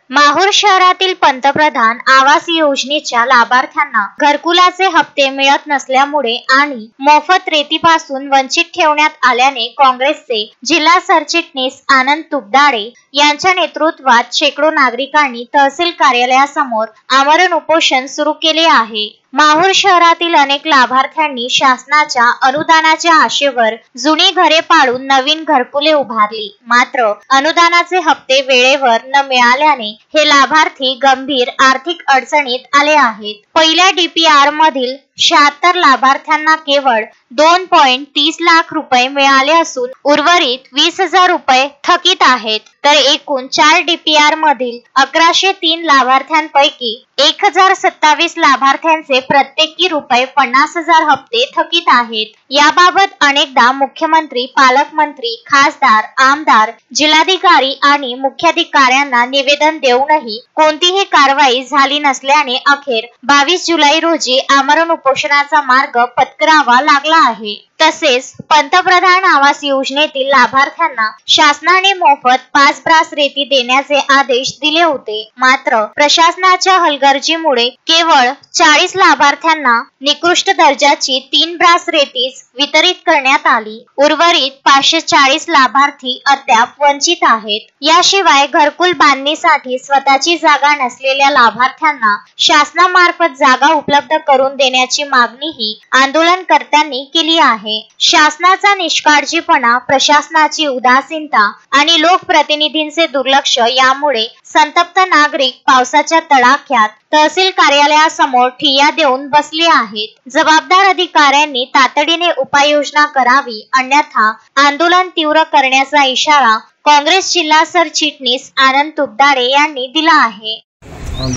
माहूर शहरातील पंतप्रधान आवास योजनेच्या लाभार्थ्यांना घरकुलाचे हप्ते मिळत नसल्यामुळे आणि मोफत रेतीपासून वंचित ठेवण्यात आल्याने काँग्रेसचे जिल्हा सरचिटणीस आनंद तुपडाळे यांच्या नेतृत्वात शेकडो नागरिकांनी तहसील कार्यालयासमोर आमरण उपोषण सुरू केले आहे। माहूर शहरातील अनेक लाभार्थ्यांनी शासनाच्या अनुदानाच्या आशेवर जुनी घरे पाडून नवीन घरकुले उभारली, मात्र अनुदानाचे हप्ते वेळेवर न मिळाल्याने हे लाभार्थी गंभीर आर्थिक अडचणीत आले आहेत। पहिल्या DPR मधील 76 लाभार्थ्यांना केवळ 2.30 लाख रुपये मिळाले असून उर्वरित 20,000 रुपये थकीत आहेत, तर एकूण 4 DPR मधील 1103 लाभार्थ्यांपैकी 1027 लाभार्थ्यांचे प्रत्येकी रुपये 50,000 हप्ते थकीत आहेत। याबाबत अनेकदा मुख्यमंत्री, पालकमंत्री, खासदार, आमदार, जिल्हाधिकारी आणि मुख्याधिकाऱ्यांना निवेदन देऊनही कोणतीही कारवाई झाली नसल्याने अखेर 22 जुलै रोजी आमरण उपोषणाचा मार्ग पत्करावा लागला आहे। तसेच पंतप्रधान आवास योजनेतील लाभार्थ्यांना शासनाने मोफत 5 ब्रास रेती देण्याचे आदेश दिले होते, मात्र प्रशासनाच्या हलगर्जीमुळे केवळ 40 लाभार्थ्यांना निकृष्ट दर्जाची 3 ब्रास रेतीच वितरित करण्यात आली। उर्वरित 540 लाभार्थी अद्याप वंचित आहेत। याशिवाय घरकुल बांधणीसाठी स्वतःची जागा नसलेल्या लाभार्थ्यांना शासनामार्फत जागा उपलब्ध करून देण्याची मागणीही आंदोलनकर्त्यांनी केली आहे। शासनाचा निष्काळजीपणा, प्रशासनाची उदासीनता आणि लोकप्रतिनिधींचे दुर्लक्ष यामुळे संतप्त नागरिक पावसाच्या तडाख्यात तहसील कार्यालयासमोर ठिय्या देऊन बसले आहेत। जबाबदार अधिकाऱ्यांनी तातडीने उपाययोजना करावी, अन्यथा आंदोलन तीव्र करण्याचा इशारा काँग्रेस जिल्हा सरचिटणीस आनंद तुपडाळे यांनी दिला आहे।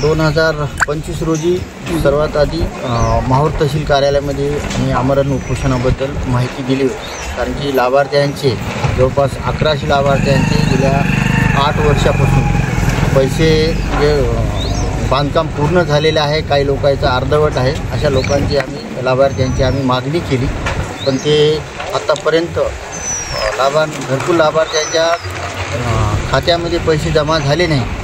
2025 रोजी सर्वात आधी माहूर तहसील कार्यालयामध्ये आम्ही आमरण उपोषणाबद्दल माहिती दिली होती, कारण की लाभार्थ्यांचे जवळपास 1100 लाभार्थ्यांचे गेल्या 8 वर्षापासून पैसे जे बांधकाम पूर्ण झालेले आहे, काही लोकांचं अर्धवट आहे, अशा लोकांची लाभार्थ्यांची आम्ही मागणी केली, पण ते आतापर्यंत घरकुल लाभार्थ्यांच्या खात्यामध्ये पैसे जमा झाले नाही।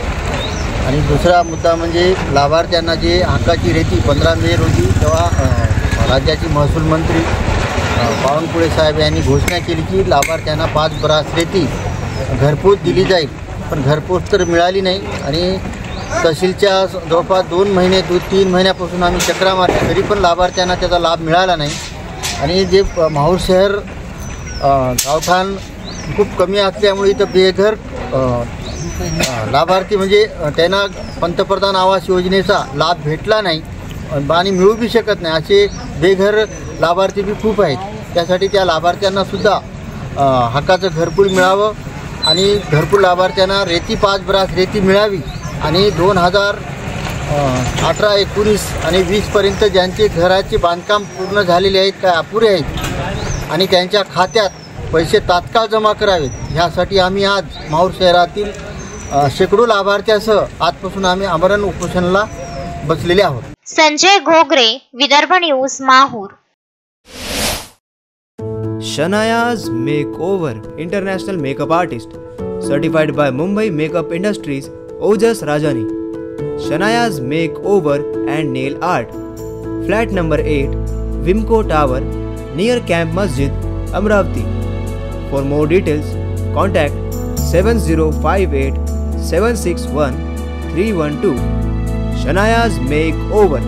आणि दुसरा मुद्दा म्हणजे लाभार्थ्यांना जे हक्काची रेती 15 मे रोजी तेव्हा राज्याचे महसूल मंत्री बावनकुळे साहेब यांनी घोषणा केली की लाभार्थ्यांना 5 ब्रास रेती घरपोच दिली जाईल, पण घरपोच तर मिळाली नाही। आणि तहसीलच्या जवळपास 2 महिने 3 महिन्यापासून आम्ही चक्रा मारली, तरी पण लाभार्थ्यांना त्याचा लाभ मिळाला नाही। आणि जे माहूर शहर गावठाण खूप कमी असल्यामुळे इथं बेघर लाभार्थी म्हणजे त्यांना पंतप्रधान आवास योजनेचा लाभ भेटला नाही आणि मिळू बी शकत नाही, असे बेघर लाभार्थी बी खूप आहेत। त्यासाठी त्या लाभार्थ्यांना सुद्धा हक्काचं घरकुल मिळावं आणि घरकुल लाभार्थ्यांना रेती 5 ब्रास रेती मिळावी आणि 2018, 19 आणि 20पर्यंत ज्यांचे घराचे बांधकाम पूर्ण झालेले आहेत, काय अपुरे आहेत आणि त्यांच्या खात्यात पैसे तात्काळ जमा करावेत, ह्यासाठी आम्ही आज माहूर शहरातील शेकडो लाभार्थ्यासह आजपासून आम्ही आमरण उपोषणाला बसलेले आहोत। Sanjay Ghogare, Vidarbha news, Mahur. Shanaya's makeover international makeup artist certified by Mumbai makeup industries, Ojas Rajani. Shanaya's makeover and nail art, flat number 8, Wimco tower, near camp Masjid, Amravati. For more details, contact 7058 761 312. Shanaya's Makeover.